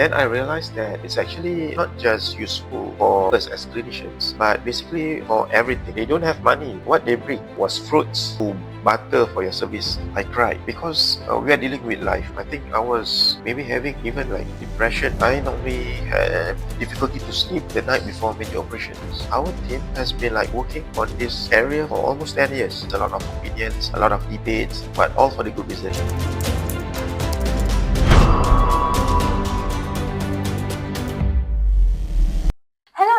Then I realized that it's actually not just useful for us as clinicians, but basically for everything. They don't have money. What they bring was fruits to butter for your service. I cried because we are dealing with life. I think I was maybe having even like depression. I normally had difficulty to sleep the night before major operations. Our team has been like working on this area for almost 10 years. A lot of opinions, a lot of debates, but all for the good reason.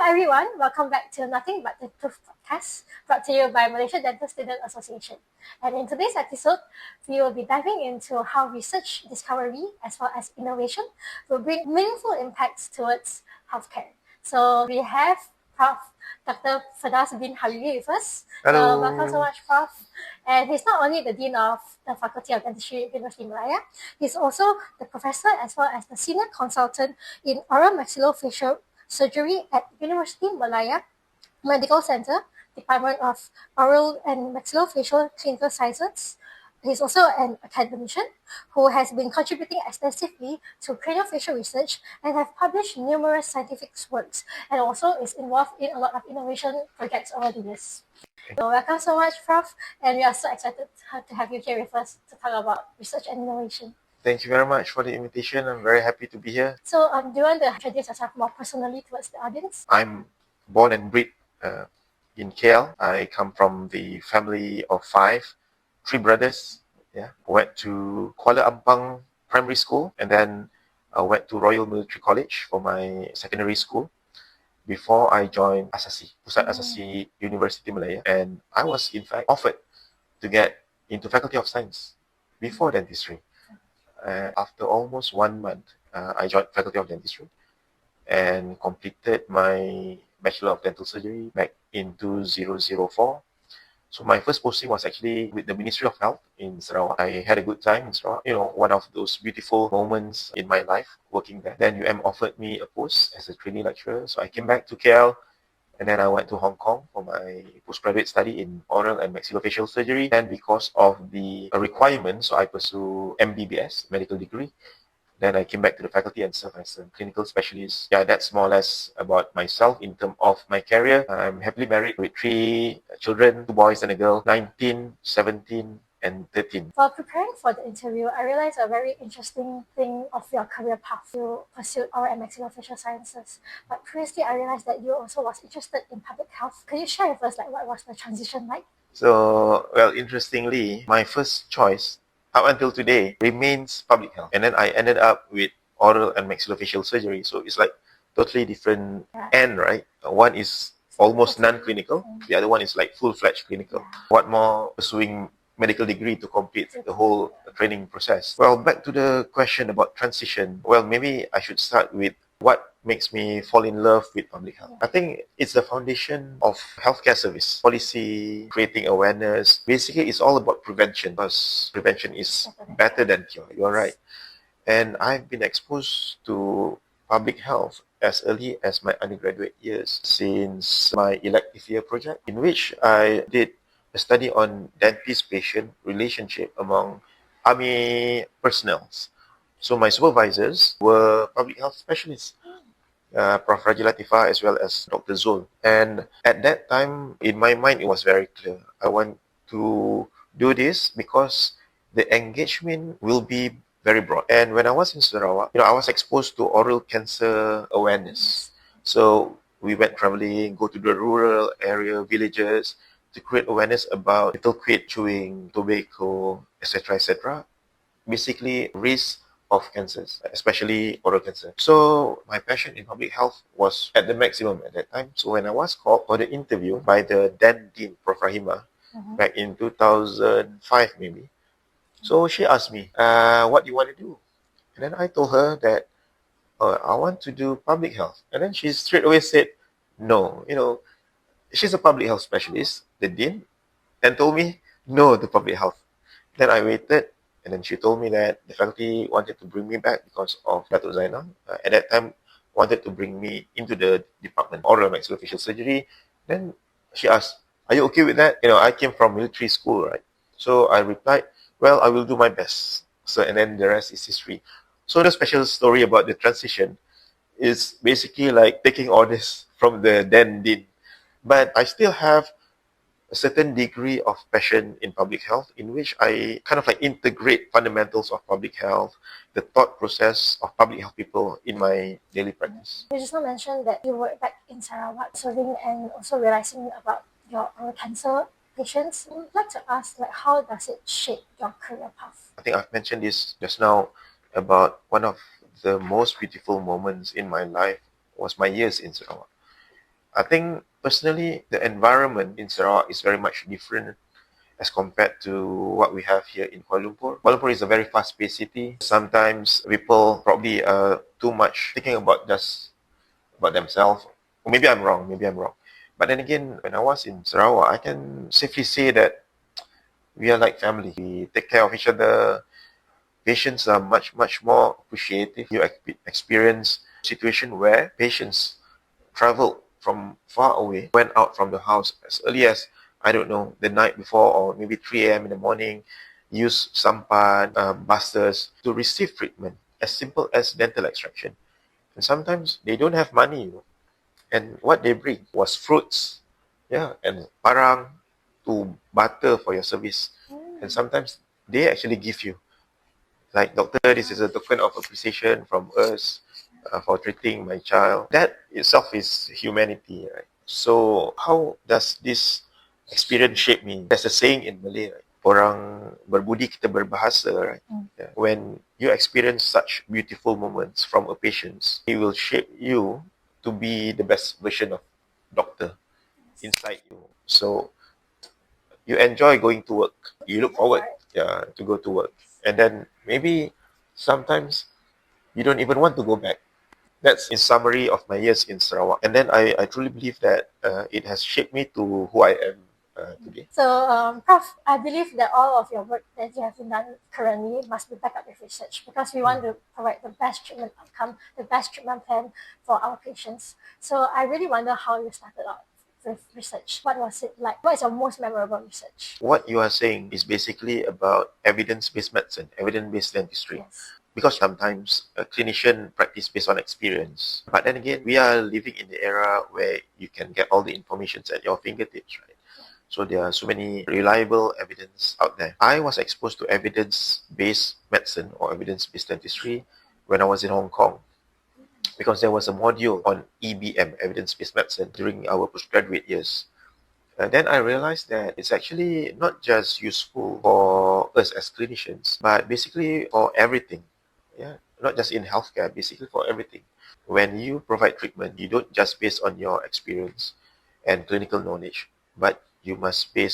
Everyone, welcome back to Nothing But the Truth podcast, brought to you by Malaysia Dental Student Association. And in today's episode, we will be diving into how research, discovery, as well as innovation will bring meaningful impacts towards healthcare. So we have Prof. Dr. Firdaus Hariri with us. Hello. Welcome so much, Prof. And he's not only the Dean of the Faculty of Dentistry at University of Malaya, he's also the Professor as well as the Senior Consultant in Oral Maxillofacial Surgery at University Malaya Medical Center, Department of Oral and Maxillofacial Clinical Sciences. He's also an academician who has been contributing extensively to craniofacial research and have published numerous scientific works, and also is involved in a lot of innovation projects over the years. So welcome so much, Prof. And we are so excited to have you here with us to talk about research and innovation. Thank you very much for the invitation. I'm very happy to be here. So do you want to introduce yourself more personally towards the audience? I'm born and bred in KL. I come from the family of 5, 3 brothers. Went to Kuala Ampang Primary School, and then I went to Royal Military College for my secondary school before I joined Asasi, Pusat Asasi University Malaya. And I was in fact offered to get into Faculty of Science before dentistry. After almost 1 month, I joined Faculty of Dentistry and completed my Bachelor of Dental Surgery back in 2004. So my first posting was actually with the Ministry of Health in Sarawak. I had a good time in Sarawak. One of those beautiful moments in my life working there. Then UM offered me a post as a trainee lecturer. So I came back to KL. And then I went to Hong Kong for my postgraduate study in oral and maxillofacial surgery. And because of the requirements, so I pursue MBBS, medical degree. Then I came back to the faculty and served as a clinical specialist. Yeah, that's more or less about myself in terms of my career. I'm happily married with 3 children, 2 boys and a girl, 19, 17, and 13. While preparing for the interview, I realized a very interesting thing of your career path. You pursued oral and maxillofacial sciences, but previously I realized that you also was interested in public health. Could you share with us what was the transition like? So, well, interestingly, my first choice up until today remains public health. And then I ended up with oral and maxillofacial surgery. So it's like totally different end, right? One is almost non-clinical. The other one is like full-fledged clinical. What more pursuing medical degree to complete the whole training process? Well, back to the question about transition. Well, maybe I should start with what makes me fall in love with public health. I think it's the foundation of healthcare service, policy, creating awareness. Basically, it's all about prevention, because prevention is better than cure. You're right. And I've been exposed to public health as early as my undergraduate years, since my elective year project, in which I did a study on dentist-patient relationship among army personnel. So my supervisors were public health specialists, Prof. Raja Latifah as well as Dr. Zul. And at that time, in my mind, it was very clear. I want to do this because the engagement will be very broad. And when I was in Sarawak, I was exposed to oral cancer awareness. So we went traveling, go to the rural area, villages, to create awareness about little quid chewing, tobacco, etc., etc. Basically, risk of cancers, especially oral cancer. So my passion in public health was at the maximum at that time. So when I was called for the interview by the then Dean, Prof. Rahima, back in 2005 maybe, so she asked me, what do you want to do? And then I told her that I want to do public health. And then she straight away said, no. She's a public health specialist, the Dean, and told me no to public health. Then I waited, and then she told me that the faculty wanted to bring me back because of Datuk Zainal. At that time, wanted to bring me into the department, oral maxillofacial surgery. Then she asked, are you okay with that? I came from military school, right? So I replied, well, I will do my best. So, and then the rest is history. So the special story about the transition is basically like taking orders from the then dean. But I still have a certain degree of passion in public health, in which I kind of like integrate fundamentals of public health, the thought process of public health people in my daily practice. You just now mentioned that you were back in Sarawak serving and also realizing about your oral cancer patients. I would like to ask, like, how does it shape your career path? I think I've mentioned this just now about one of the most beautiful moments in my life was my years in Sarawak. I think personally, the environment in Sarawak is very much different as compared to what we have here in Kuala Lumpur. Kuala Lumpur is a very fast-paced city. Sometimes people probably are too much thinking about just about themselves. Or maybe I'm wrong. But then again, when I was in Sarawak, I can safely say that we are like family. We take care of each other. Patients are much, much more appreciative. You experience situation where patients traveled from far away, went out from the house as early as, I don't know, the night before or maybe 3 a.m. in the morning, use sampan, buses to receive treatment as simple as dental extraction. And sometimes they don't have money, and what they bring was fruits, and parang to butter for your service. And sometimes they actually give you, like, doctor, this is a token of appreciation from us for treating my child. That itself is humanity, right? So how does this experience shape me? There's a saying in Malay, right? Orang berbudi kita berbahasa, right? Yeah. When you experience such beautiful moments from a patient, it will shape you to be the best version of doctor inside you. So you enjoy going to work. You look forward, to go to work. And then maybe sometimes you don't even want to go back. That's in summary of my years in Sarawak. And then I truly believe that it has shaped me to who I am today. So, Prof, I believe that all of your work that you have done currently must be backed up with research, because we want to provide the best treatment outcome, the best treatment plan for our patients. So I really wonder how you started out with research. What was it like? What is your most memorable research? What you are saying is basically about evidence-based medicine, evidence-based dentistry. Yes. Because sometimes a clinician practice based on experience. But then again, we are living in the era where you can get all the information at your fingertips, right? So there are so many reliable evidence out there. I was exposed to evidence-based medicine or evidence-based dentistry when I was in Hong Kong, because there was a module on EBM, evidence-based medicine, during our postgraduate years. Then I realized that it's actually not just useful for us as clinicians, but basically for everything. Yeah, not just in healthcare, basically for everything. When you provide treatment, you don't just base on your experience and clinical knowledge, but you must be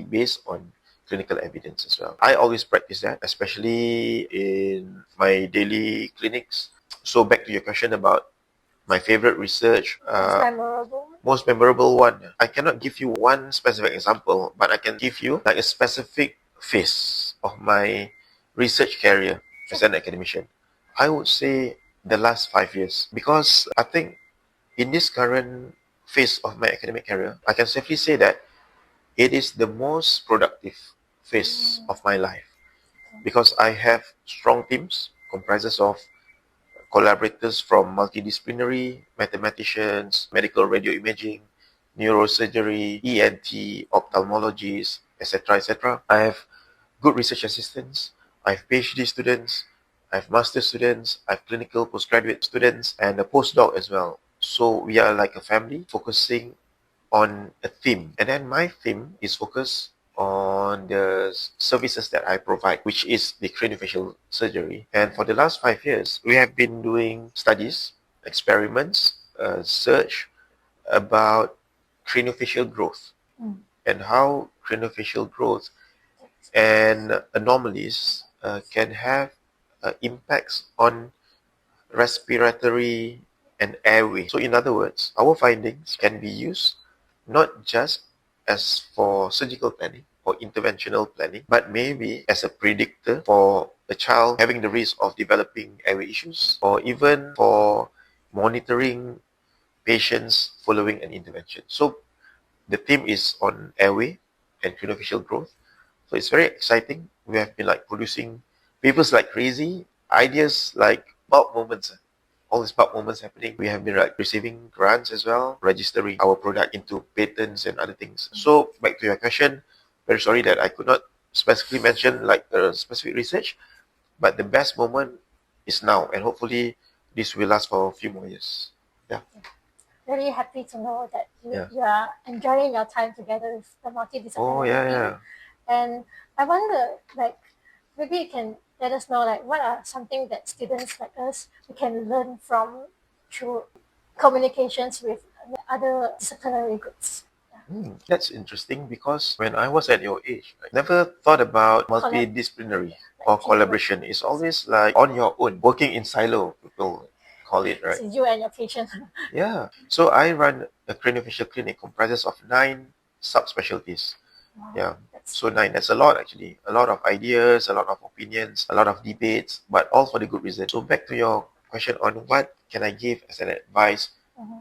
based on clinical evidence as well. I always practice that, especially in my daily clinics. So back to your question about my favorite research. Most memorable one. I cannot give you one specific example, but I can give you like a specific phase of my research career as an academician. I would say the last 5 years, because I think in this current phase of my academic career, I can safely say that it is the most productive phase of my life, because I have strong teams comprises of collaborators from multidisciplinary, mathematicians, medical radio imaging, neurosurgery, ENT, ophthalmologists, etc., etc. I have good research assistants, I have PhD students, I have master students, I have clinical postgraduate students, and a postdoc as well. So we are like a family focusing on a theme. And then my theme is focused on the services that I provide, which is the craniofacial surgery. And for the last 5 years, we have been doing studies, experiments, search about craniofacial growth and how craniofacial growth and anomalies can have impacts on respiratory and airway. So in other words, our findings can be used not just as for surgical planning or interventional planning, but maybe as a predictor for a child having the risk of developing airway issues, or even for monitoring patients following an intervention. So the theme is on airway and craniofacial growth. So it's very exciting. We have been like producing papers like crazy, ideas like bulk moments. All these bulk moments happening. We have been like receiving grants as well, registering our product into patents and other things. So back to your question, very sorry that I could not specifically mention like a specific research, but the best moment is now, and hopefully this will last for a few more years. Yeah. Really happy to know that Yeah. you are enjoying your time together with the multidisciplinary Oh team. yeah. And I wonder, like, maybe you can let us know, like, what are something that students like us we can learn from through communications with other disciplinary groups. That's interesting because when I was at your age, I never thought about multidisciplinary or collaboration. It's always like on your own, working in silo, people call it, right? So you and your patient. Yeah. So I run a craniofacial clinic comprises of 9 subspecialties. Wow, Yeah. that's So 9, that's a lot actually. A lot of ideas, a lot of opinions, a lot of debates, but all for the good reason. So back to your question on what can I give as an advice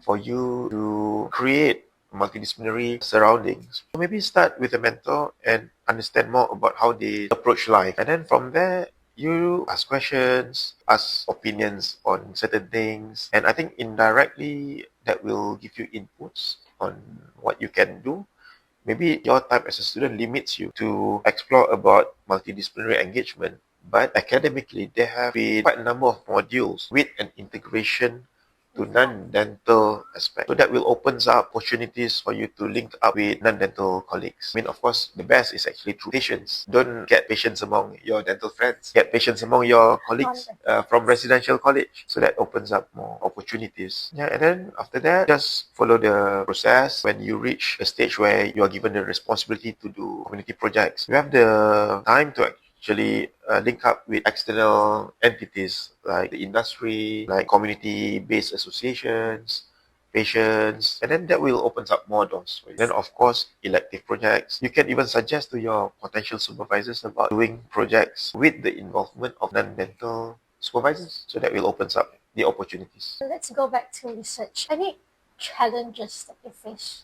for you to create multidisciplinary surroundings. So maybe start with a mentor and understand more about how they approach life. And then from there, you ask questions, ask opinions on certain things. And I think indirectly that will give you inputs on what you can do. Maybe your time as a student limits you to explore about multidisciplinary engagement, but academically there have been quite a number of modules with an integration to non-dental aspect. So that will opens up opportunities for you to link up with non-dental colleagues. I mean, of course, the best is actually through patients. Don't get patients among your dental friends. Get patients among your colleagues from residential college. So that opens up more opportunities. Yeah, and then after that, just follow the process. When you reach a stage where you are given the responsibility to do community projects, you have the time to actually link up with external entities like the industry, like community-based associations, patients, and then that will opens up more doors for you. Then, of course, elective projects. You can even suggest to your potential supervisors about doing projects with the involvement of non-dental supervisors. So that will opens up the opportunities. Let's go back to research. Any challenges that you face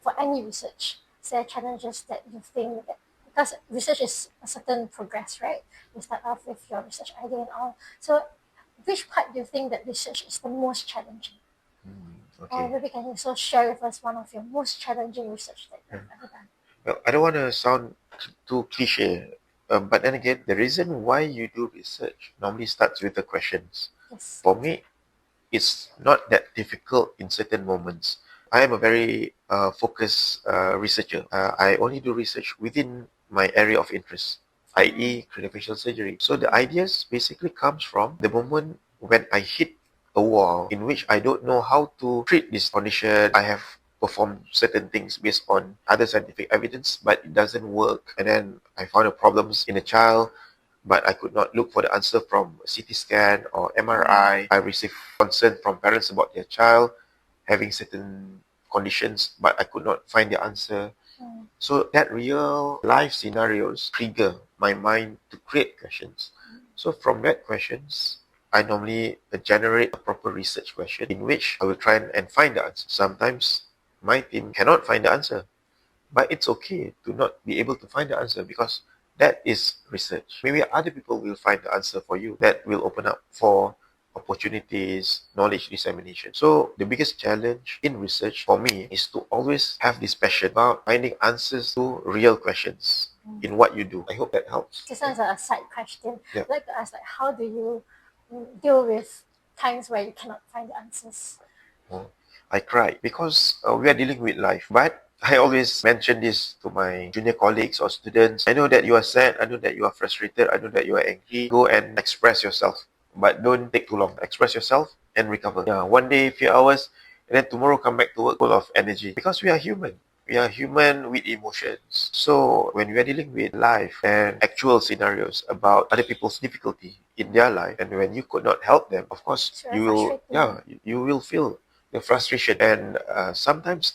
for any research? Is there challenges that you think that, because research is a certain progress, right? You start off with your research idea and all. So which part do you think that research is the most challenging? Or Okay. maybe you can also share with us one of your most challenging research that you've ever done. Well, I don't want to sound too cliche, but then again, the reason why you do research normally starts with the questions. Yes. For me, it's not that difficult in certain moments. I am a very focused researcher. I only do research within my area of interest, i.e. craniofacial surgery. So the ideas basically comes from the moment when I hit a wall in which I don't know how to treat this condition. I have performed certain things based on other scientific evidence, but it doesn't work. And then I found a problems in a child, but I could not look for the answer from CT scan or MRI. I received concern from parents about their child having certain conditions, but I could not find the answer. So that real life scenarios trigger my mind to create questions. So from that questions, I normally generate a proper research question in which I will try and find the answer. Sometimes my team cannot find the answer, but it's okay to not be able to find the answer because that is research. Maybe other people will find the answer for you. That will open up for opportunities, knowledge dissemination. So the biggest challenge in research for me is to always have this passion about finding answers to real questions in what you do. I hope that helps. This one's a side question. Yeah. I'd like to ask, like, how do you deal with times where you cannot find the answers? I cried because we are dealing with life. But I always mention this to my junior colleagues or students. I know that you are sad. I know that you are frustrated. I know that you are angry. Go and express yourself. But don't take too long. Express yourself and recover. Yeah, one day, few hours, and then tomorrow come back to work full of energy. Because we are human. We are human with emotions. So when we are dealing with life and actual scenarios about other people's difficulty in their life, and when you could not help them, of course, It's very frustrating. you will feel the frustration, and sometimes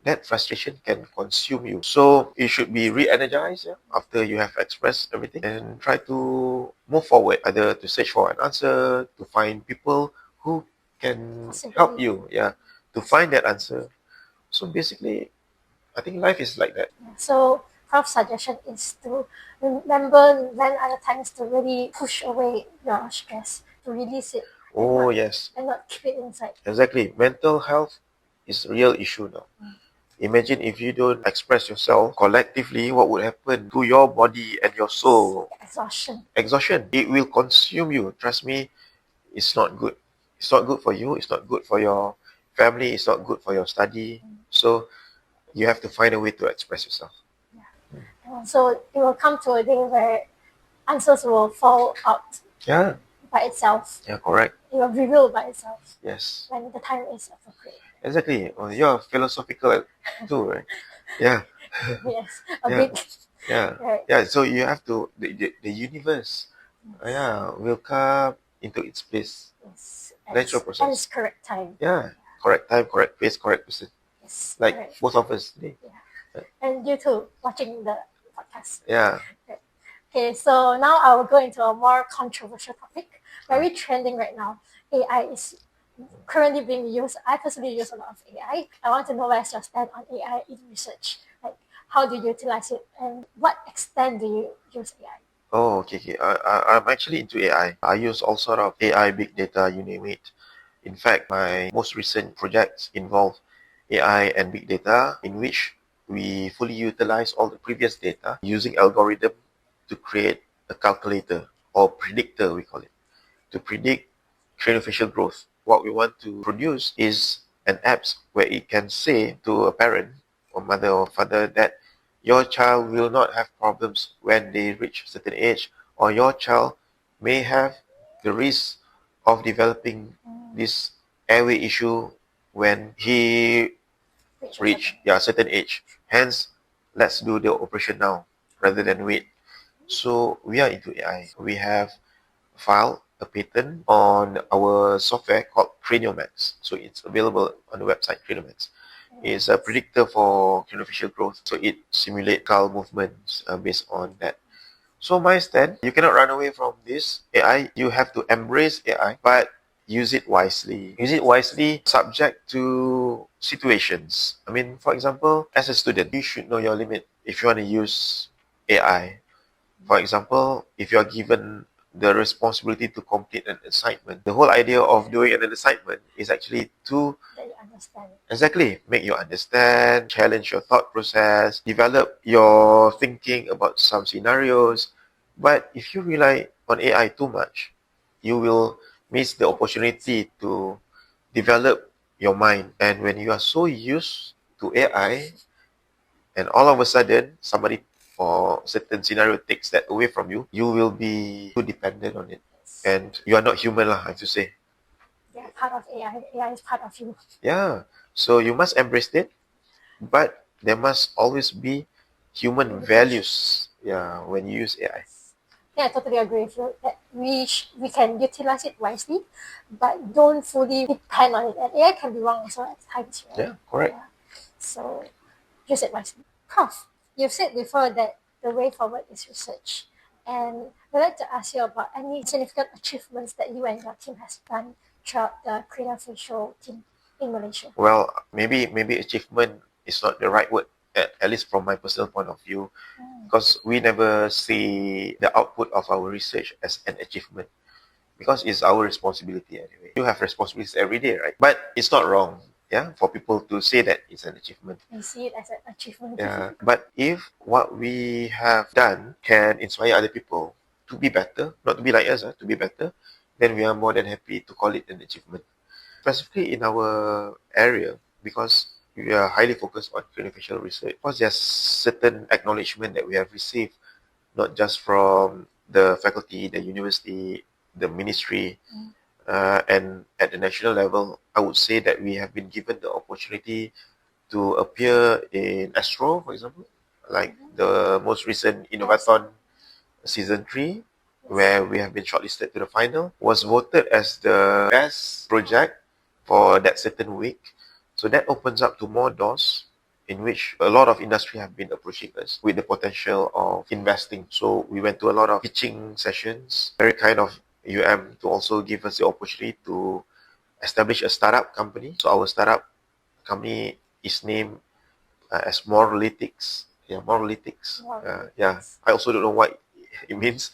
that frustration can consume you. So you should be re-energized after you have expressed everything and try to move forward, either to search for an answer, to find people who can help you, to find that answer. So basically, I think life is like that. So Prof's suggestion is to remember when other times to really push away your stress, to release it. Oh, yes. And not keep it inside. Exactly. Mental health is a real issue now. Imagine if you don't express yourself collectively, what would happen to your body and your soul? Exhaustion. Exhaustion. It will consume you. Trust me, it's not good. It's not good for you. It's not good for your family. It's not good for your study. So you have to find a way to express yourself. So it will come to a day where answers will fall out Yeah. by itself. Yeah, correct. It will reveal by itself. Yes. When the time is appropriate. Exactly. Oh, you're philosophical too, right? Yeah. Yes. A Yeah. bit. Yeah. Right. Yeah. So you have to the universe, will come into its place. Yes. Natural process. And its correct time. Yeah. Correct time, correct place, correct person. Yes. Like correct. both of us today. Yeah. And you too, watching the podcast. Yeah. Okay, so now I will go into a more controversial topic, very trending right now. AI is currently being used. I personally use a lot of AI. I want to know where's your stand on AI in research. Like, how do you utilize it, and what extent do you use AI? Oh, okay. I'm actually into AI. I use all sort of AI, big data, you name it. In fact, my most recent projects involve AI and big data, in which we fully utilize all the previous data using algorithm to create a calculator or predictor, we call it, to predict craniofacial growth. What we want to produce is an app where it can say to a parent or mother or father that your child will not have problems when they reach a certain age, or your child may have the risk of developing this airway issue when he reach a certain age. Hence, let's do the operation now rather than wait. So we are into AI. We have filed a patent on our software called Craniomax. So it's available on the website Craniomax. It's a predictor for craniofacial growth. So it simulates skull movements based on that. So my stand, you cannot run away from this AI. You have to embrace AI, but use it wisely. Use it wisely subject to situations. I mean, for example, as a student, you should know your limit if you want to use AI. For example, if you are given the responsibility to complete an assignment, the whole idea of doing an assignment is actually to That you understand. exactly make you understand, challenge your thought process, develop your thinking about some scenarios. But if you rely on AI too much, you will miss the opportunity to develop your mind. And when you are so used to AI, and all of a sudden somebody for certain scenario takes that away from you, you will be too dependent on it. And you are not human lah, I have to say. They are part of AI. AI is part of you. Yeah. So you must embrace it, but there must always be human values, when you use AI. Yeah, I totally agree with you that we can utilize it wisely, but don't fully depend on it. And AI can be wrong also at times, right? Yeah, correct. Yeah. So use it wisely. Prof, you've said before that the way forward is research. And I'd like to ask you about any significant achievements that you and your team has done throughout the craniofacial team in Malaysia. Well, maybe achievement is not the right word, at least from my personal point of view, because we never see the output of our research as an achievement, because it's our responsibility anyway. You have responsibilities every day, right? But it's not wrong, for people to say that it's an achievement. We see it as an achievement. Yeah. But if what we have done can inspire other people to be better, not to be like us, to be better, then we are more than happy to call it an achievement. Specifically in our area, because we are highly focused on craniofacial research, because there's certain acknowledgement that we have received, not just from the faculty, the university, the ministry, and at the national level, I would say that we have been given the opportunity to appear in Astro, for example, like the most recent Innovathon season 3, where we have been shortlisted to the final, was voted as the best project for that certain week. So that opens up to more doors in which a lot of industry have been approaching us with the potential of investing. So we went to a lot of pitching sessions, very kind of UM to also give us the opportunity to establish a startup company. So our startup company is named as Morelytics. monolithics. Monolithics. Yeah, I also don't know what it means.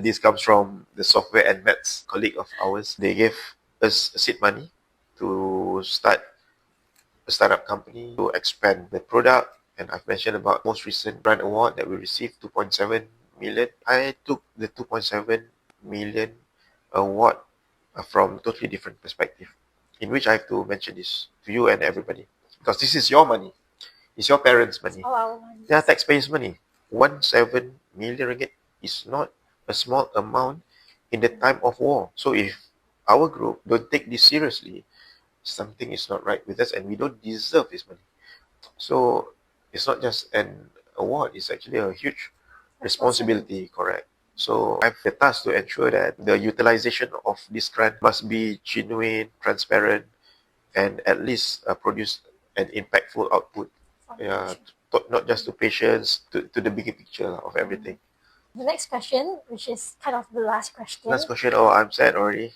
This comes from the software and maths colleague of ours. They gave us seed money to start a startup company to expand the product. And I've mentioned about most recent brand award that we received, 2.7 million. I took the 2.7 million award from totally different perspective, in which I have to mention this to you and everybody, because this is your money. It's your parents' money. All our money. Yeah, taxpayers' money. 17 million ringgit is not a small amount in the time of war. So if our group don't take this seriously, something is not right with us, and we don't deserve this money. So it's not just an award, it's actually a huge responsibility, correct? So I have the task to ensure that the utilization of this grant must be genuine, transparent, and at least produce an impactful output. Yeah, not just to patients, to the bigger picture of everything. The next question, which is kind of the last question. Last question. Oh, I'm sad already.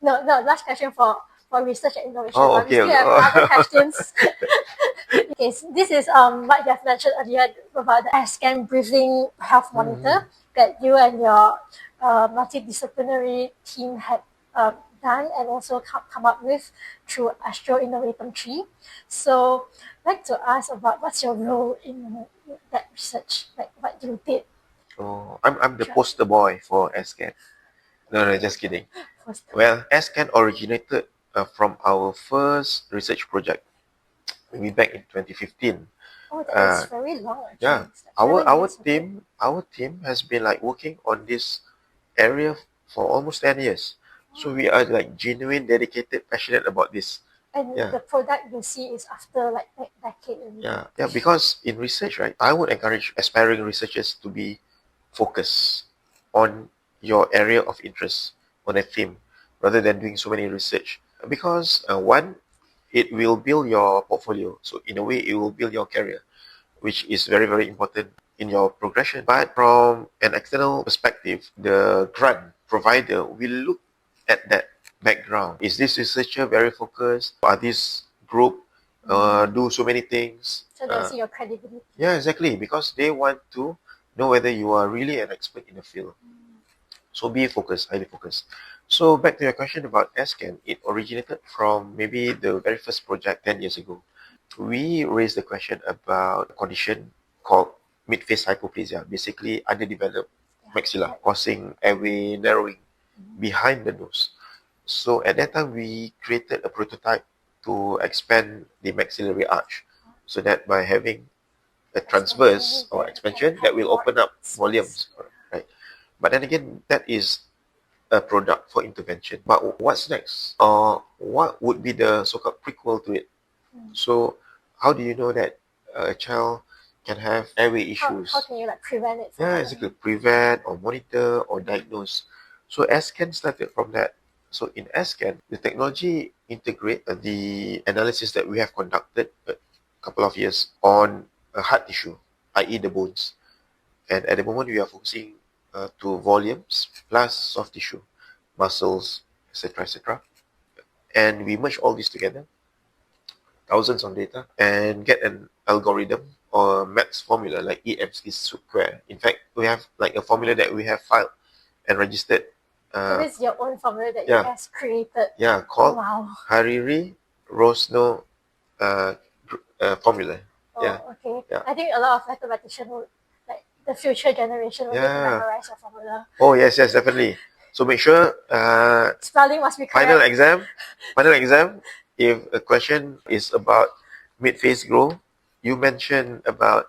No, last question for research and innovation. Oh, but we still have other questions. Okay, so this is what you have mentioned earlier about the scan breathing health monitor that you and your multidisciplinary team had done and also come up with through Astro Innovatum 3. So I'd like to ask about what's your role in that research, like what you did. Oh, I'm the poster boy for SCAN. No, just kidding. Well, SCAN originated from our first research project, maybe back in 2015. Oh, that is very long. Actually. Yeah, our team has been like working on this area for almost 10 years. So we are like genuine, dedicated, passionate about this. And the product you see is after like a decade. Yeah, because in research, right, I would encourage aspiring researchers to be focused on your area of interest, on a theme, rather than doing so many research. Because one, it will build your portfolio. So in a way, it will build your career, which is very, very important in your progression. But from an external perspective, the grant provider will look at that background. Is this researcher very focused? Are this group do so many things? So they see your credibility. Yeah, exactly. Because they want to know whether you are really an expert in the field. So be focused, highly focused. So back to your question about SCAN, it originated from maybe the very first project 10 years ago. We raised the question about a condition called mid-face hypoplasia, basically underdeveloped maxilla, causing airway narrowing behind the nose. So at that time, we created a prototype to expand the maxillary arch, so that by having a transverse or expansion, that will open up volumes, right? But then again, that is a product for intervention. But what's next? Or what would be the so-called prequel to it? So how do you know that a child can have airway issues? How can you like prevent it? Yeah, exactly. Prevent or monitor or diagnose. So SCAN started from that. So in SCAN, the technology integrate the analysis that we have conducted a couple of years on a hard tissue, i.e. the bones. And at the moment, we are focusing to volumes plus soft tissue, muscles, etc., etc. And we merge all this together, thousands of data, and get an algorithm or maths formula like EMC square. In fact, we have like a formula that we have filed and registered. So this is your own formula that you have created. Yeah, called Hariri Rosno formula. Okay. I think a lot of mathematicians would, like the future generation, will need to memorize your formula. Oh yes, definitely. So make sure spelling must be correct. Final exam. If a question is about mid-face growth, you mention about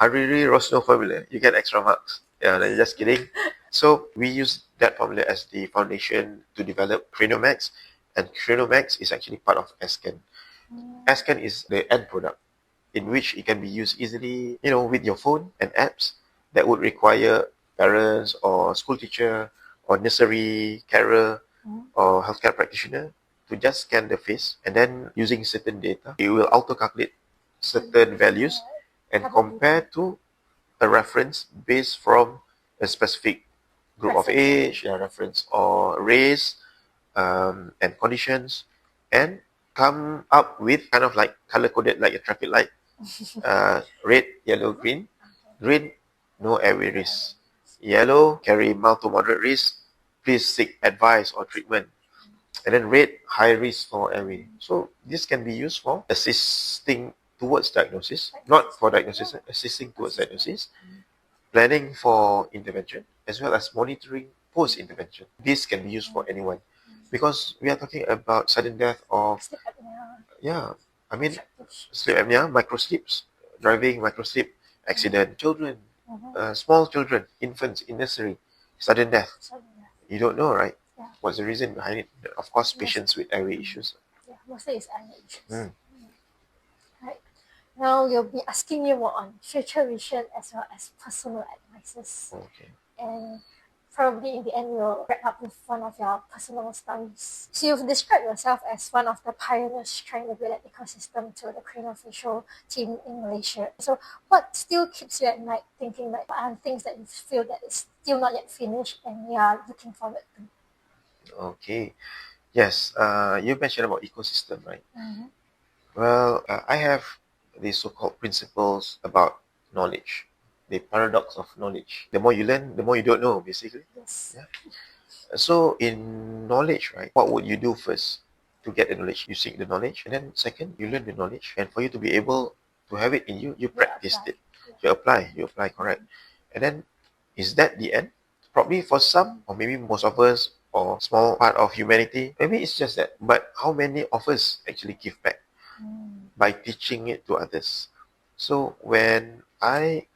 Hariri Rosno formula, you get extra marks. Yeah, just kidding. So we use that formula as the foundation to develop CranioMax, and CranioMax is actually part of SCAN. SCAN is the end product, in which it can be used easily, with your phone and apps that would require parents or school teacher or nursery carer or healthcare practitioner to just scan the face, and then using certain data, it will auto-calculate certain values and compare to a reference based from a specific group of age, reference or race, and conditions, and come up with kind of like color-coded like a traffic light Red, yellow, green. Green, no airway risk. Yellow, carry mild to moderate risk. Please seek advice or treatment. And then red, high risk for airway. So this can be used for assisting towards diagnosis, not for diagnosis, assisting towards diagnosis, planning for intervention, as well as monitoring post-intervention. This can be used for anyone because we are talking about sudden death of, Sleep apnea. yeah, I mean, sleep apnea, microsleeps, driving, microsleep, accident, children, small children, infants in nursery, sudden death. You don't know, right? Yeah. What's the reason behind it? Of course, patients with airway issues. Yeah, mostly it's airway issues. Mm. Right. Now you'll be asking me more on future vision as well as personal advices. Okay. And probably in the end we'll wrap up with one of your personal stories. So you've described yourself as one of the pioneers trying to build an ecosystem to the craniofacial team in Malaysia. So what still keeps you at night thinking like what are things that you feel that is still not yet finished and you are looking forward to? Okay. Yes. You mentioned about ecosystem, right? Mm-hmm. Well, I have these so-called principles about knowledge, the paradox of knowledge. The more you learn, the more you don't know, basically. Yes. Yeah. So in knowledge, right, what would you do first to get the knowledge? You seek the knowledge, and then second, you learn the knowledge. And for you to be able to have it in you, you practice it. You apply, correct. And then, is that the end? Probably for some, or maybe most of us, or small part of humanity, maybe it's just that. But how many of us actually give back by teaching it to others? So when I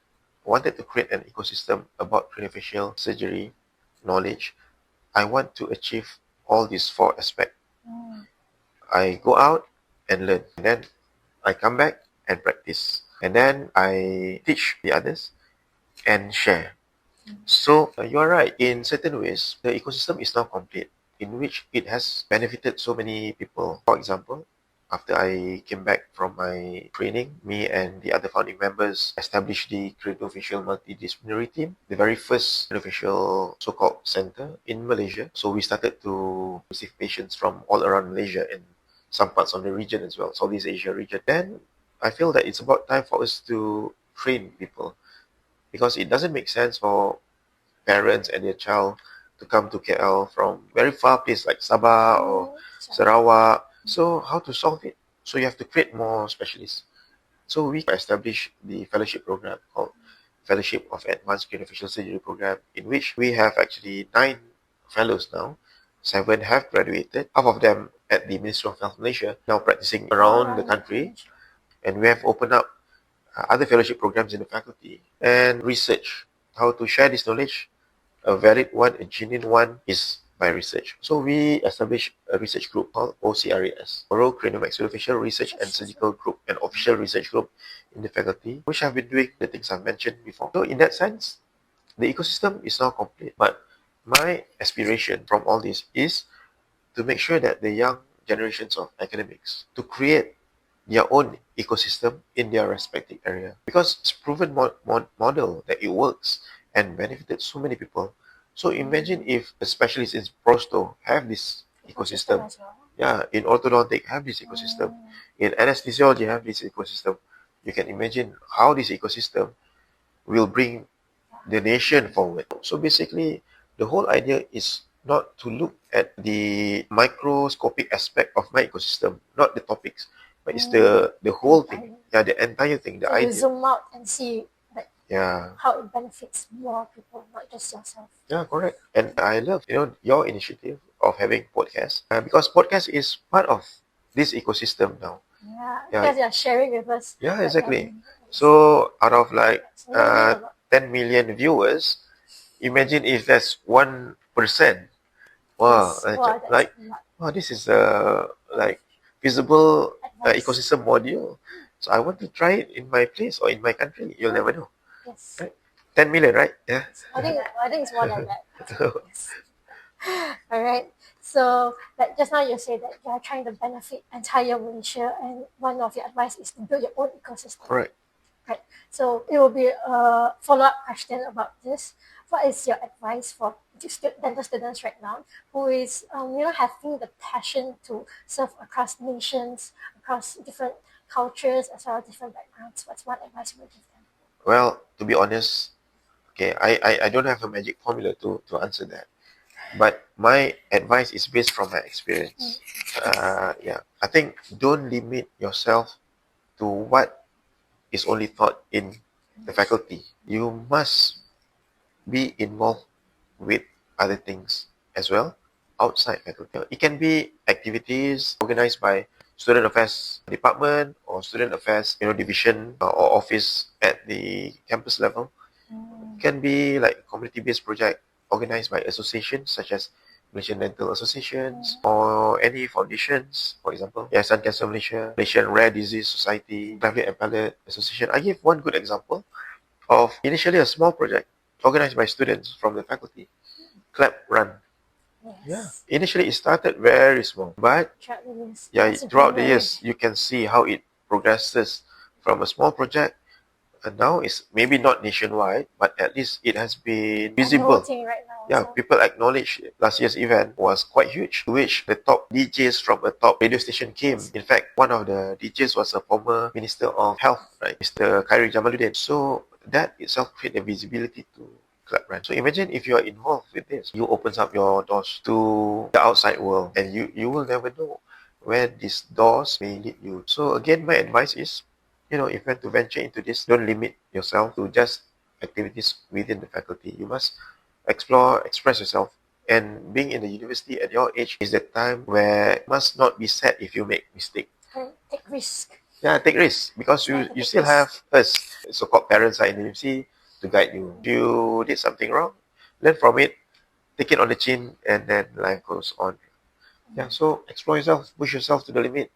wanted to create an ecosystem about craniofacial surgery knowledge, I want to achieve all these four aspects. I go out and learn. And then I come back and practice. And then I teach the others and share. So you are right. In certain ways, the ecosystem is now complete, in which it has benefited so many people. For example, after I came back from my training, me and the other founding members established the craniofacial multidisciplinary team, the very first craniofacial so-called center in Malaysia. So we started to receive patients from all around Malaysia and some parts of the region as well, Southeast Asia region. Then I feel that it's about time for us to train people, because it doesn't make sense for parents and their child to come to KL from very far place like Sabah or Sarawak. So how to solve it? So you have to create more specialists. So we established the fellowship program called Fellowship of Advanced Craniofacial Surgery Program, in which we have actually 9 fellows now. 7 have graduated, half of them at the Ministry of Health Malaysia, now practicing around the country. And we have opened up other fellowship programs in the faculty and research how to share this knowledge. A valid one, a genuine one is by research. So we established a research group called OCRAS, Oral Craniomaxillofacial Research and Surgical Group, an official research group in the faculty, which have been doing the things I've mentioned before. So in that sense, the ecosystem is now complete. But my aspiration from all this is to make sure that the young generations of academics to create their own ecosystem in their respective area, because it's proven model that it works and benefited so many people. So imagine if a specialist in prosto have this ecosystem. Yeah, in orthodontic have this ecosystem. In anesthesiology have this ecosystem. You can imagine how this ecosystem will bring the nation forward. So basically, the whole idea is not to look at the microscopic aspect of my ecosystem, not the topics, but it's the whole thing. Yeah, the entire thing, the So idea. you zoom out and see like Yeah. how it benefits more people, not just yourself. Yeah, correct. And I love, your initiative of having podcasts, because podcast is part of this ecosystem now. Yeah, Yeah. because you're sharing with us. Yeah, exactly. So out of like So you learn a lot. 10 million viewers, imagine if that's 1%. Wow, Yes. Wow, that's like, a lot. wow, this is a like feasible Advice. ecosystem module. So I want to try it in my place or in my country. You'll never know. Yes. Right? 10 million, right? Yeah. I think it's more than that. Yes. All right. So, like just now you said that you are trying to benefit entire Malaysia, and one of your advice is to build your own ecosystem. Correct. Right. So it will be a follow-up question about this. What is your advice for dental students right now who is having the passion to serve across nations, across different cultures as well as different backgrounds. What's one advice you would give them? Well, to be honest, okay, I don't have a magic formula to answer that. But my advice is based from my experience. Yeah, I think don't limit yourself to what is only taught in the faculty. You must be involved with other things as well outside faculty. It can be activities organized by student affairs department or student affairs division or office at the campus level. It can be like community-based project organized by associations such as Malaysian Dental Associations or any foundations, for example, Yayasan Cancer Malaysia, Malaysian Rare Disease Society, Clavate and Palate Association. I give one good example of initially a small project organized by students from the faculty, Clap Run. Yes. Yeah, initially it started very small, but throughout the years you can see how it progresses from a small project. And now it's maybe not nationwide, but at least it has been visible. Right now, yeah, so. People acknowledge last year's event was quite huge, to which the top DJs from a top radio station came. In fact, one of the DJs was a former Minister of Health, right, Mr. Khairi Jamaluddin. So that itself created a visibility to Club Run. So imagine if you are involved with this, you opens up your doors to the outside world, and you will never know where these doors may lead you. So again, my advice is, if you want to venture into this, don't limit yourself to just activities within the faculty. You must explore, express yourself. And being in the university at your age is the time where you must not be sad if you make mistake. Take risk. Yeah, take risks because you still have us, so-called parents in the university, to guide you. If you did something wrong, learn from it, take it on the chin, and then life goes on. Yeah, so explore yourself, push yourself to the limit.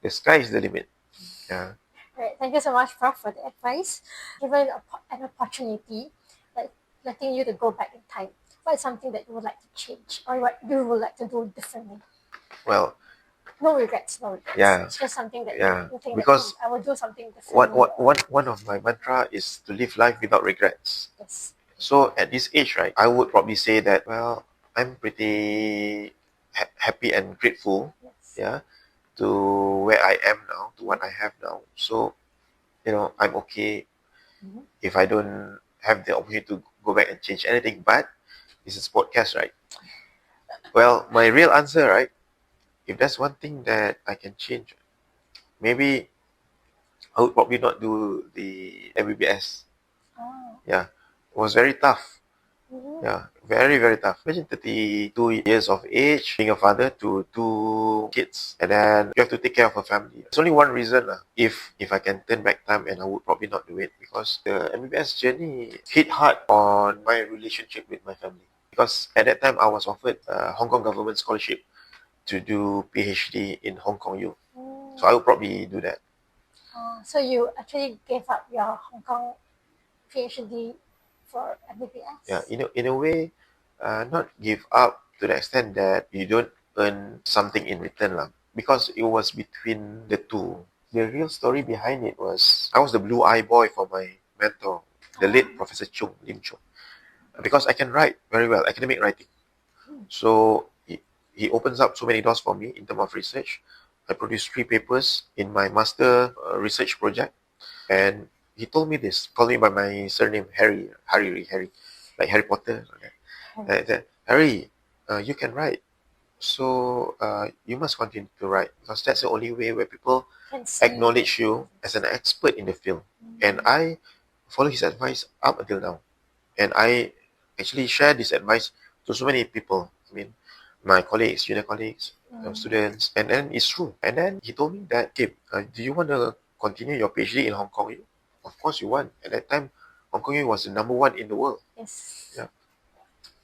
The sky is the limit. Yeah. Right. Thank you so much, Prof, for the advice. Given an opportunity, like letting you to go back in time, what is something that you would like to change or what you would like to do differently? Well, no regrets. Yeah. It's just something that you think because that, I will do something differently. One of my mantra is to live life without regrets. Yes. So at this age, right, I would probably say that, well, I'm pretty happy and grateful, yeah, to where I am now, to what I have now. So, I'm okay if I don't have the opportunity to go back and change anything. But this is podcast, right? Well, my real answer, right, if there's one thing that I can change, maybe I would probably not do the MBBS. Oh. Yeah, it was very tough. Yeah, very, very tough. Imagine 32 years of age, being a father to 2 kids, and then you have to take care of a family. There's only one reason. If I can turn back time, and I would probably not do it, because the MBBS journey hit hard on my relationship with my family. Because at that time, I was offered a Hong Kong government scholarship to do PhD in Hong Kong U. So I would probably do that. So you actually gave up your Hong Kong PhD for MBBS? Yeah, in a way, not give up to the extent that you don't earn something in return, because it was between the two. The real story behind it was I was the blue eye boy for my mentor, the late Professor Chung, Lim Chung, because I can write very well, academic writing. So he opens up so many doors for me in terms of research. I produced 3 papers in my master research project, and he told me this, called me by my surname, Harry, like Harry Potter. Harry, you can write, so you must continue to write, because that's the only way where people acknowledge you as an expert in the field. And I follow his advice up until now, and I actually share this advice to so many people. I mean, my colleagues, junior colleagues, students, and then it's true. And then he told me that, okay, do you want to continue your PhD in Hong Kong? Of course you want. At that time, Hong Kong was the number 1 in the world. Yes. Yeah.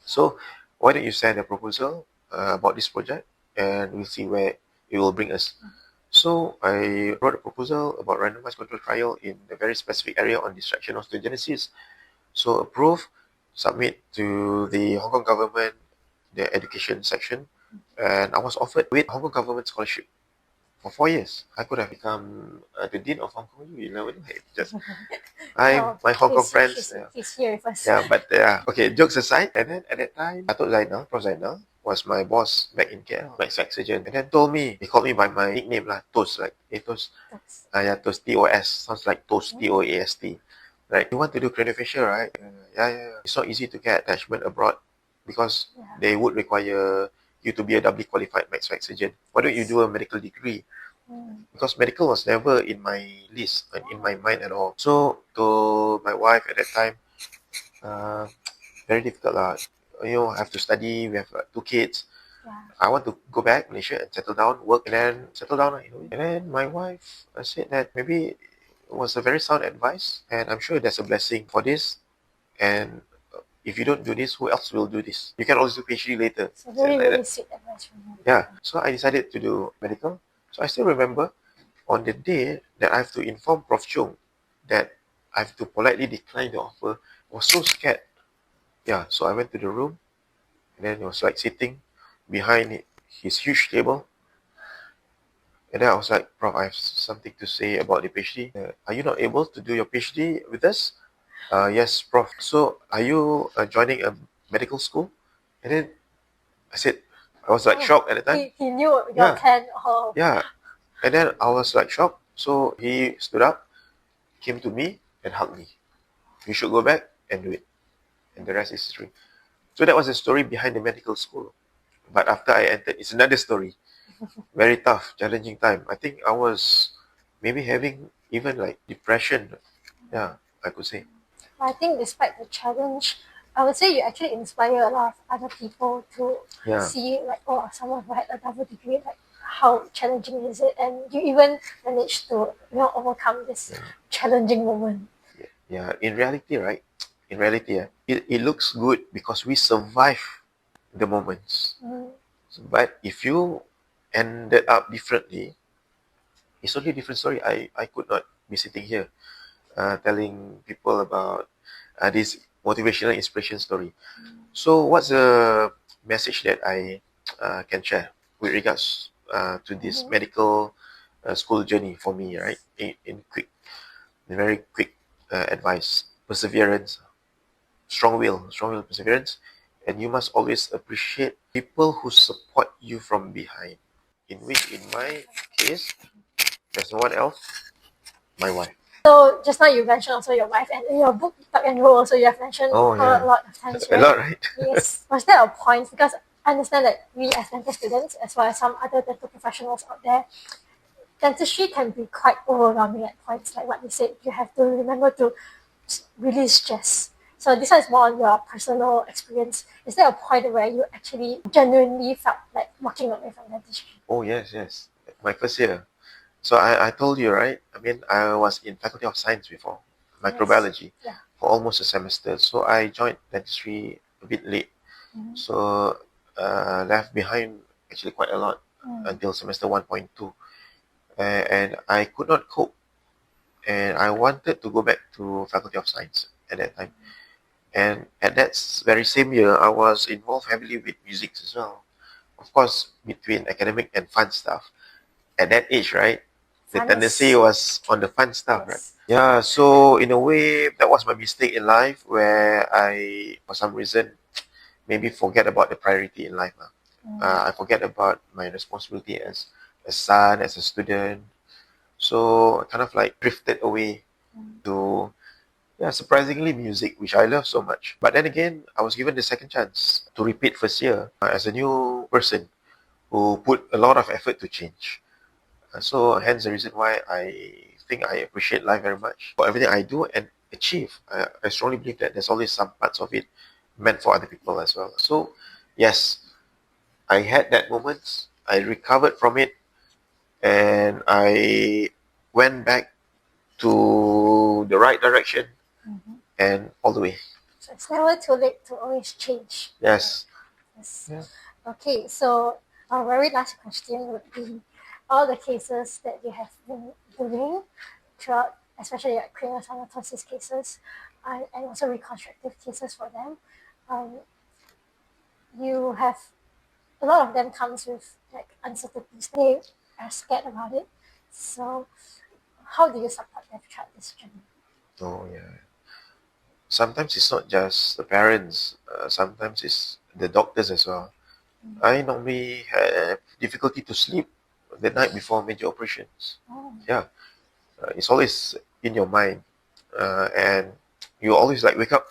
So why don't you send a proposal about this project, and we'll see where it will bring us. So I wrote a proposal about randomized control trial in a very specific area on distraction osteogenesis. So approve, submit to the Hong Kong government, the education section, and I was offered with Hong Kong government scholarship for 4 years. I could have become the dean of Hong Kong. You never know. Just my Hong Kong friends. He's here with us. Yeah, but okay. Jokes aside, and then at that time, I told Prof. Zainal, was my boss back in KL, my sex surgeon, and then told me, he called me by my nickname lah, Toast, like, hey Toast, yeah, Toast, T-O-S, sounds like Toast, T-O-A-S-T. Like, you want to do craniofacial, right? Yeah. It's not easy to get attachment abroad because they would require you to be a doubly qualified sex surgeon. Why don't you do a medical degree? Because medical was never in my list and in my mind at all. So to my wife at that time, very difficult lah. You know, I have to study. We have 2 kids. I want to go back Malaysia and settle down, work, and then settle down. You know. And then my wife said that maybe it was a very sound advice, and I'm sure there's a blessing for this. And if you don't do this, who else will do this? You can always do PhD later. So very sweet advice from you. Yeah. So I decided to do medical. So I still remember on the day that I have to inform Prof Chung that I have to politely decline the offer. I was so scared. Yeah. So I went to the room, and then he was like sitting behind his huge table. And then I was like, Prof, I have something to say about the PhD. Are you not able to do your PhD with us? Yes, Prof. So are you joining a medical school? And then I said, I was like shocked at the time. He knew your plan. Oh. Yeah. And then I was like shocked. So he stood up, came to me and hugged me. You should go back and do it. And the rest is history. So that was the story behind the medical school. But after I entered, it's another story. Very tough, challenging time. I think I was maybe having even like depression. Yeah, I could say. I think despite the challenge, I would say you actually inspire a lot of other people to see like, oh, someone who had a double degree, like how challenging is it, and you even managed to overcome this challenging moment. Yeah, in reality, right? In reality, it looks good because we survive the moments. But if you ended up differently, it's only a different story. I could not be sitting here telling people about this motivational inspiration story. So what's the message that I can share with regards to this medical school journey for me, right? In very quick advice: perseverance, strong will, perseverance, and you must always appreciate people who support you from behind. In my case, there's no one else, my wife. So just now you mentioned also your wife, and in your book Tuck and Roll also you have mentioned her a lot of times, right? A lot, right? Yes. Was there a point, because I understand that we as dental students, as well as some other dental professionals out there, dentistry can be quite overwhelming at points, like what you said. You have to remember to release stress. So this one is more on your personal experience. Is there a point where you actually genuinely felt like walking away from dentistry? Oh, yes. My first year. So I told you, right? I mean, I was in Faculty of Science before, microbiology, for almost a semester. So I joined dentistry a bit late. So left behind actually quite a lot until semester 1.2. And I could not cope. And I wanted to go back to Faculty of Science at that time. And at that very same year, I was involved heavily with music as well. Of course, between academic and fun stuff. At that age, right? The tendency was on the fun stuff, right? Yeah, so in a way, that was my mistake in life where I, for some reason, maybe forget about the priority in life. I forget about my responsibility as a son, as a student. So I kind of like drifted away to, surprisingly music, which I love so much. But then again, I was given the second chance to repeat first year as a new person who put a lot of effort to change. So hence the reason why I think I appreciate life very much for everything I do and achieve. I strongly believe that there's always some parts of it meant for other people as well. So yes, I had that moment. I recovered from it, and I went back to the right direction and all the way. So it's never too late to always change. Yes. Yeah. Okay, so our very last question would be all the cases that you have been doing throughout, especially like craniosynostosis cases and also reconstructive cases for them. You have a lot of them comes with like uncertainties. They are scared about it. So how do you support them throughout this journey? Oh yeah. Sometimes it's not just the parents. Sometimes it's the doctors as well. I normally have difficulty to sleep the night before major operations. Oh. Yeah, it's always in your mind, and you always like wake up.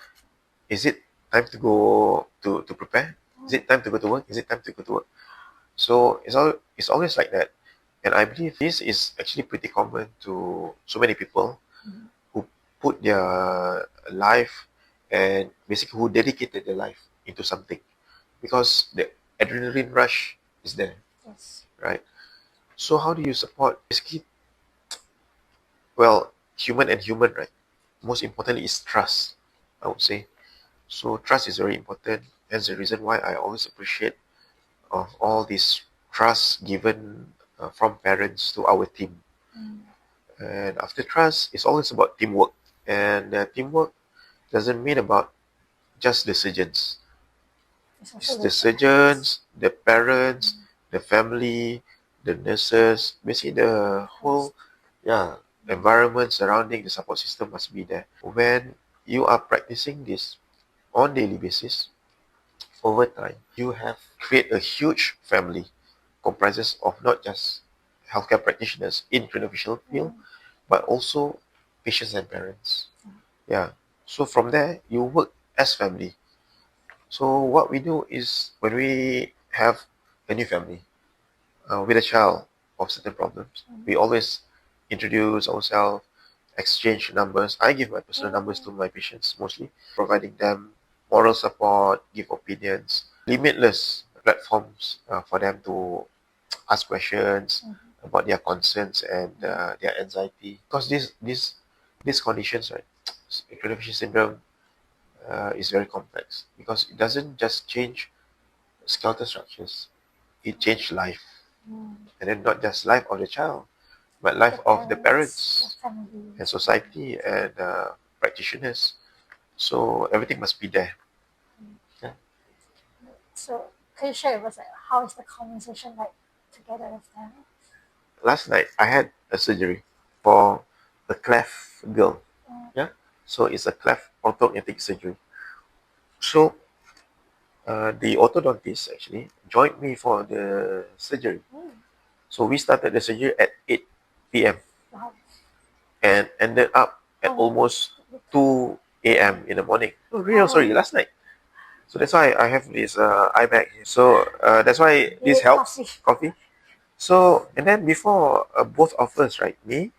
Is it time to go to prepare? Is it time to go to work? Is it time to go to work? So it's always like that, and I believe this is actually pretty common to so many people who put their life and basically who dedicated their life into something, because the adrenaline rush is there, Yes. right? So how do you support basically, well, human and human, right? Most importantly is trust, I would say. So trust is very important. That's the reason why I always appreciate of all this trust given from parents to our team. And after trust, it's always about teamwork. And teamwork doesn't mean about just the surgeons. It's It's also the with surgeons, the parents, the family, the nurses, basically the whole environment surrounding the support system must be there. When you are practicing this on daily basis, over time, you have create a huge family comprises of not just healthcare practitioners in craniofacial field, but also patients and parents. Yeah. So from there, you work as family. So what we do is when we have a new family with a child of certain problems, we always introduce ourselves, exchange numbers. I give my personal numbers to my patients mostly, providing them moral support, give opinions, limitless platforms for them to ask questions about their concerns and their anxiety. Because these conditions, right, craniofacial syndrome is very complex because it doesn't just change skeletal structures, it changes life. And then not just life of the child, but life of the parents and society and practitioners. So everything must be there. Yeah. So can you share with us how is the conversation like together with them? Last night I had a surgery for a cleft girl. Yeah. So it's a cleft orthodontic surgery. So the orthodontist actually joined me for the surgery. So we started the surgery at 8 p.m. Wow. and ended up at almost 2 a.m. in the morning. Oh, really? Sorry, last night. So that's why I have this eye bag here. So that's why this helps. Coffee. So, and then before both of us, right, me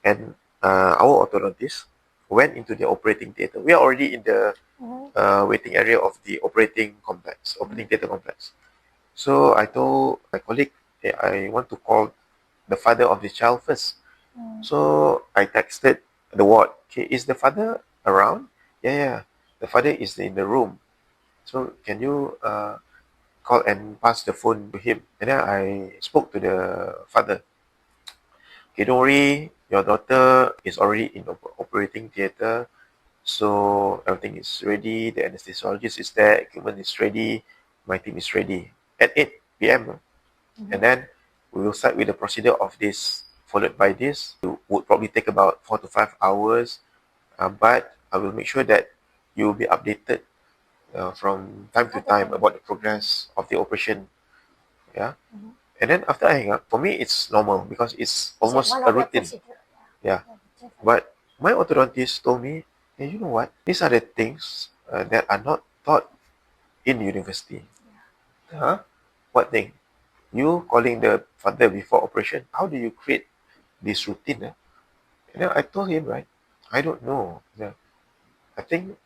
and our orthodontist went into the operating theater. We are already in the waiting area of the operating theater complex. So I told my colleague, hey, I want to call the father of the child first. So I texted the ward, okay, is the father around? Yeah, the father is in the room. So can you call and pass the phone to him? And then I spoke to the father. Okay, don't worry, your daughter is already in the operating theater. So everything is ready. The anesthesiologist is there. Equipment is ready. My team is ready at 8 p.m. And then we will start with the procedure of this. Followed by this, it would probably take about 4 to 5 hours. But I will make sure that you will be updated from time to time about the progress of the operation. Yeah. And then after I hang up, for me it's normal because it's almost a routine. Yeah. But my orthodontist told me, hey, you know what? These are the things that are not taught in university. Huh? What thing? You calling the father before operation. How do you create this routine? And then I told him, right, I don't know. Yeah. I think,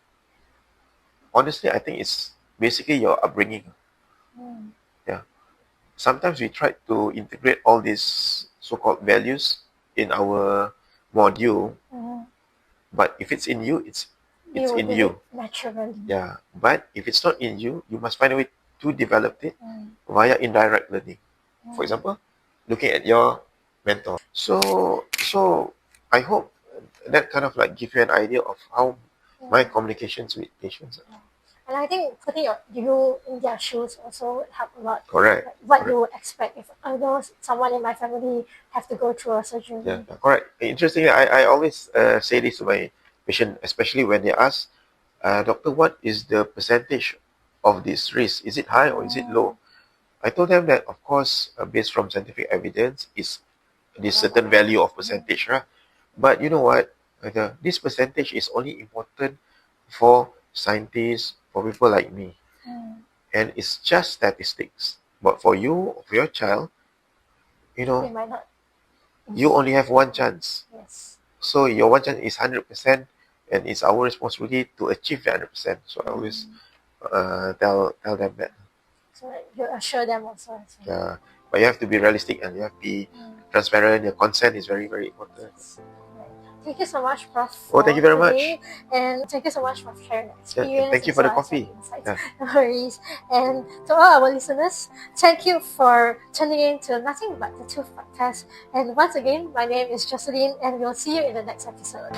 honestly, I think it's basically your upbringing. Yeah. Sometimes we try to integrate all these so-called values in our module, but if it's in you, it's in you. Naturally. Yeah. But if it's not in you, you must find a way to develop it via indirect learning. For example, looking at your mentor. So I hope that kind of like give you an idea of how my communications with patients are. And I think putting you in their shoes also help a lot. Correct. Like what Correct. you would expect if I know someone in my family have to go through a surgery. Yeah, correct. Interestingly, I always say this to my patient, especially when they ask, doctor, what is the percentage of this risk? Is it high or is it low? I told them that, of course, based from scientific evidence, is this certain value of percentage, right? But you know what? This percentage is only important for scientists, for people like me. And it's just statistics. But for you, for your child, you They know, might not. you only have one chance. Yes. So your one chance is 100%, and it's our responsibility to achieve the 100%. So I always tell them that. So you assure them also. Yeah, but you have to be realistic and you have to be transparent. Your consent is very, very important. Thank you so much, Prof. Oh, thank you very today. much. And thank you so much for sharing your Yeah, experience. thank you as for the well as your coffee. insights. Yeah. No worries. And to all our listeners, thank you for tuning in to Nothing But the Truth podcast. And once again, my name is Jocelyn, and we'll see you in the next episode.